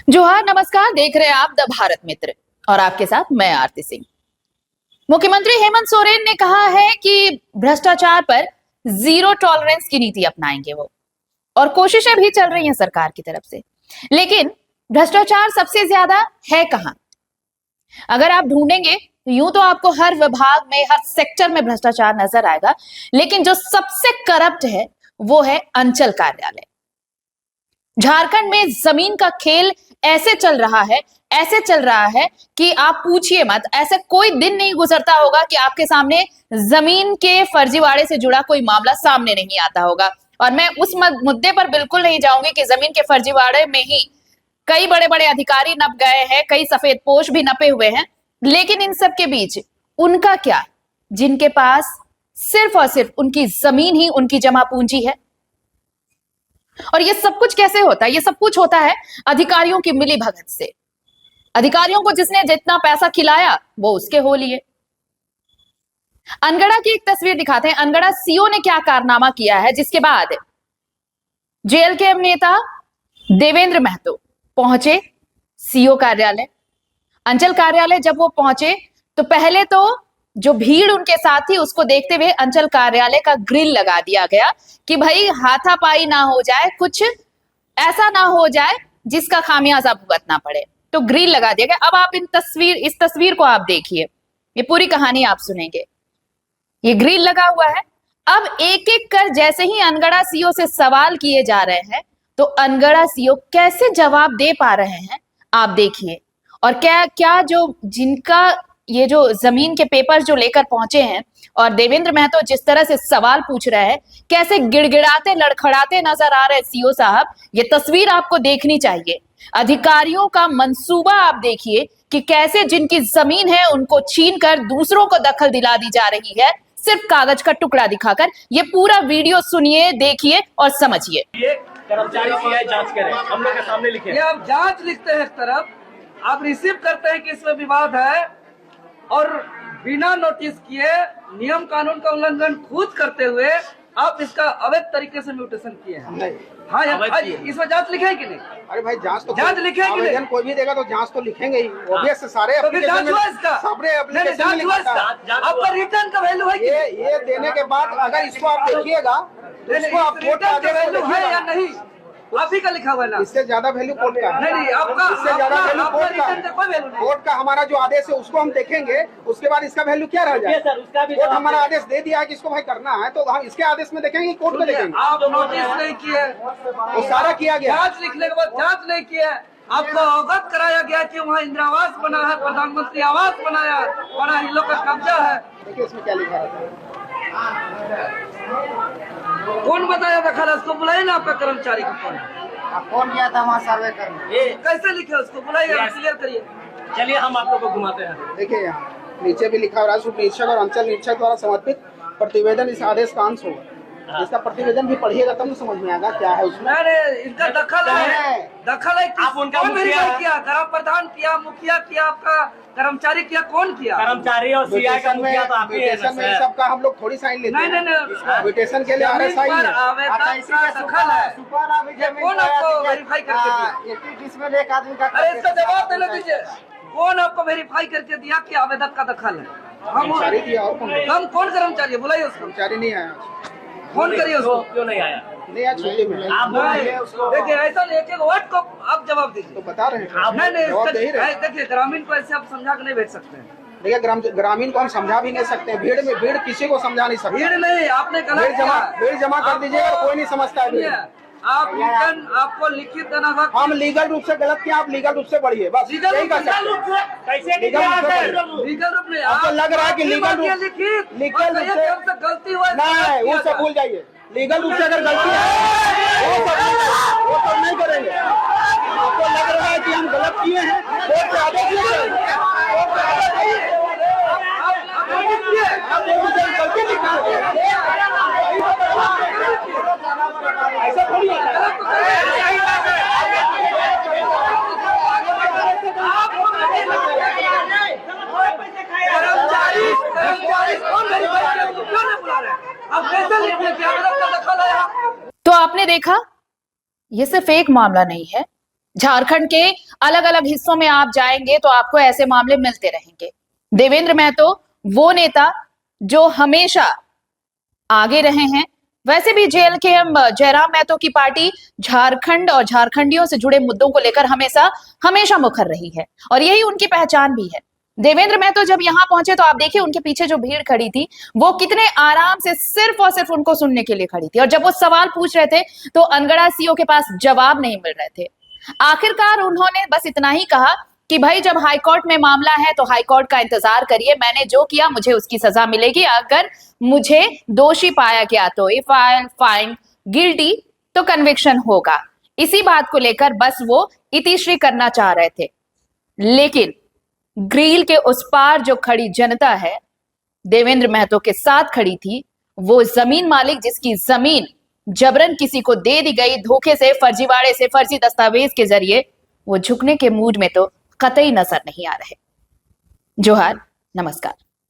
जोहार, नमस्कार। देख रहे हैं आप द भारत मित्र और आपके साथ मैं आरती सिंह। मुख्यमंत्री हेमंत सोरेन ने कहा है कि भ्रष्टाचार पर जीरो टॉलरेंस की नीति अपनाएंगे वो, और कोशिशें भी चल रही हैं सरकार की तरफ से। लेकिन भ्रष्टाचार सबसे ज्यादा है कहां? अगर आप ढूंढेंगे तो यूं तो आपको हर विभाग में, हर सेक्टर में भ्रष्टाचार नजर आएगा, लेकिन जो सबसे करप्ट है वो है अंचल कार्यालय। झारखंड में जमीन का खेल ऐसे चल रहा है कि आप पूछिए मत। ऐसे कोई दिन नहीं गुजरता होगा कि आपके सामने जमीन के फर्जीवाड़े से जुड़ा कोई मामला सामने नहीं आता होगा। और मैं उस मुद्दे पर बिल्कुल नहीं जाऊंगी कि जमीन के फर्जीवाड़े में ही कई बड़े बड़े अधिकारी नप गए हैं, कई सफेदपोश भी नपे हुए हैं। लेकिन इन सब के बीच उनका क्या, जिनके पास सिर्फ और सिर्फ उनकी जमीन ही उनकी जमा पूंजी है। और ये सब कुछ कैसे होता है? ये सब कुछ होता है अधिकारियों की मिली भगत से। अधिकारियों को जिसने जितना पैसा खिलाया वो उसके हो लिए। अनगढ़ा की एक तस्वीर दिखाते हैं। अनगढ़ा सीओ ने क्या कारनामा किया है, जिसके बाद जेएलके नेता देवेंद्र महतो पहुंचे सीओ कार्यालय, अंचल कार्यालय। जब वो पहुंचे तो पहले तो जो भीड़ उनके साथ थी उसको देखते हुए अंचल कार्यालय का ग्रिल लगा दिया गया कि भाई हाथापाई ना हो जाए, कुछ ऐसा ना हो जाए जिसका खामियाजा भुगतना पड़े। तो ग्रिल लगा दिया गया। अब आप इस तस्वीर को आप देखिए, ये पूरी कहानी आप सुनेंगे। ये ग्रिल लगा हुआ है। अब एक एक कर जैसे ही अनगढ़ा सीओ से सवाल किए जा रहे हैं तो अनगढ़ा सीओ कैसे जवाब दे पा रहे हैं आप देखिए। और क्या क्या जो जिनका ये जो जमीन के पेपर जो लेकर पहुंचे हैं और देवेंद्र महतो जिस तरह से सवाल पूछ रहे हैं, कैसे गिड़गिड़ाते लड़खड़ाते नजर आ रहे सीओ साहब। ये तस्वीर आपको देखनी चाहिए। अधिकारियों का मंसूबा आप देखिए कि कैसे जिनकी जमीन है उनको छीनकर दूसरों को दखल दिला दी जा रही है, सिर्फ कागज का टुकड़ा दिखाकर। ये पूरा वीडियो सुनिए, देखिए और समझिए। ये कर्मचारी सीआई जांच करें, हम लोग के सामने लिखे। ये आप जांच लिखते हैं एक तरफ, आप रिसीव करते हैं कि इसमें विवाद है, और बिना नोटिस किए नियम कानून का उल्लंघन खुद करते हुए आप इसका अवैध तरीके से म्यूटेशन किए हैं। हाँ, इसमें जांच लिखे कि नहीं? अरे भाई जांच लिखे कि नहीं? कोई भी देगा तो जांच तो लिखेंगे ही। ऑब्वियस सारे तो जांच हुआ इसका? आपका रिटर्न का वैल्यू है? ये देने के बाद अगर इसको आप देखिएगा तो इसको आप रिटर्न का वैल्यू है या नहीं? आप ही का लिखा हुआ है ना? इससे ज्यादा वैल्यू कोर्ट का नहीं, आपका इससे ज्यादा वैल्यू कोर्ट का। कोर्ट का हमारा जो आदेश है उसको हम देखेंगे, उसके बाद इसका वैल्यू क्या रह जाए। कोर्ट हमारा आदेश दे दिया है कि इसको भाई करना है, तो हम इसके आदेश में देखेंगे, कोर्ट में देखेंगे। आप नोटिस नहीं किए, वो सारा किया गया। जांच लिखने के बाद जांच नहीं किया, आपको अवगत कराया गया कि वहाँ इंदिरा आवास बना है, प्रधानमंत्री आवास बनाया बड़ा इन लोग का कब्जा है। देखिए इसमें क्या लिखा है। कौन बताया था? खाला उसको बुलाइए ना, आपका कर्मचारी को कौन किया था वहाँ सर्वे करने? कैसे लिखे उसको बुलाइए, क्लियर करिए। चलिए हम आप लोग को घुमाते हैं। देखिए यहाँ नीचे भी लिखा हुआ है, राजस्व निरीक्षक और अंचल निरीक्षक द्वारा समर्पित प्रतिवेदन इस आदेश का अंश होगा। इसका प्रतिवेदन भी पढ़िएगा तब समझ में आएगा क्या है उसमें। अरे इनका दखल है, दखल है। आप उनका कौन मुखिया किया? ग्राम प्रधान किया, मुखिया किया, आपका कर्मचारी किया, कौन किया? कर्मचारी और सीआई का मुखिया तो आप ही है ना सर। सबका हम लोग थोड़ी साइन लेते हैं। नहीं, म्यूटेशन के लिए RSI है। दखल है, ये कौन आपको वेरीफाई करके दिया? इसमें एक आदमी का अरे इसका जवाब देने दीजिए। कौन आपको वेरीफाई करके दिया कि आवेदक का दखल है? कर्मचारी दिया और कौन कर्मचारी है? बुलाइए उसको। कर्मचारी नहीं आया। फोन करिए उसको। क्यों नहीं आया? नहीं आज छुट्टी में। आप बोलिए उसको। देखिए ऐसा एक एक वर्ड को आप जवाब दीजिए। तो बता रहे हैं। नहीं, देखिए ग्रामीण को ऐसे आप समझा के नहीं भेज सकते हैं। देखिए ग्रामीण को हम समझा भी नहीं सकते। भीड़ किसी को समझा नहीं सकते। भीड़ नहीं, आपने गलत किया। भीड़ जमा कर दीजिएगा, कोई नहीं समझता है भीड़। आप रिटर्न आपको लिखित देना था। हम लीगल रूप से गलत किया, आप लीगल रूप से बढ़िए बस। लीगल रूप कैसे लीगल रूप नहीं, आपको लग रहा है कि लीगल रूप लिखित से गलती हुआ नहीं, वो सब भूल जाइए। लीगल रूप से अगर गलती है वो सब नहीं करेंगे। आपको लग रहा है कि हम गलत किए हैं, कोर्ट के आदेश नहीं करेंगे। गलती ऐसा थोड़ी तो आपने देखा, ये सिर्फ एक मामला नहीं है झारखंड के अलग अलग हिस्सों में आप जाएंगे तो आपको ऐसे मामले मिलते रहेंगे। देवेंद्र महतो वो नेता जो हमेशा आगे रहे हैं। वैसे भी जेएलकेएम जयराम महतो की पार्टी झारखंड और झारखंडियों से जुड़े मुद्दों को लेकर हमेशा मुखर रही है और यही उनकी पहचान भी है। देवेंद्र महतो जब यहां पहुंचे तो आप देखिए उनके पीछे जो भीड़ खड़ी थी वो कितने आराम से सिर्फ और सिर्फ उनको सुनने के लिए खड़ी थी, और जब वो सवाल पूछ रहे थे तो अनगढ़ा सीओ के पास जवाब नहीं मिल रहे थे। आखिरकार उन्होंने बस इतना ही कहा कि भाई जब हाईकोर्ट में मामला है तो हाईकोर्ट का इंतजार करिए, मैंने जो किया मुझे उसकी सजा मिलेगी, अगर मुझे दोषी पाया गया तो इफ आई फाइंड गिल्टी तो कन्विक्शन होगा। इसी बात को लेकर बस वो इतिश्री करना चाह रहे थे, लेकिन ग्रिल के उस पार जो खड़ी जनता है देवेंद्र महतो के साथ खड़ी थी, वो जमीन मालिक जिसकी जमीन जबरन किसी को दे दी गई धोखे से, फर्जीवाड़े से, फर्जी दस्तावेज के जरिए, वो झुकने के मूड में तो कतई नजर नहीं आ रहे। जोहार, नमस्कार।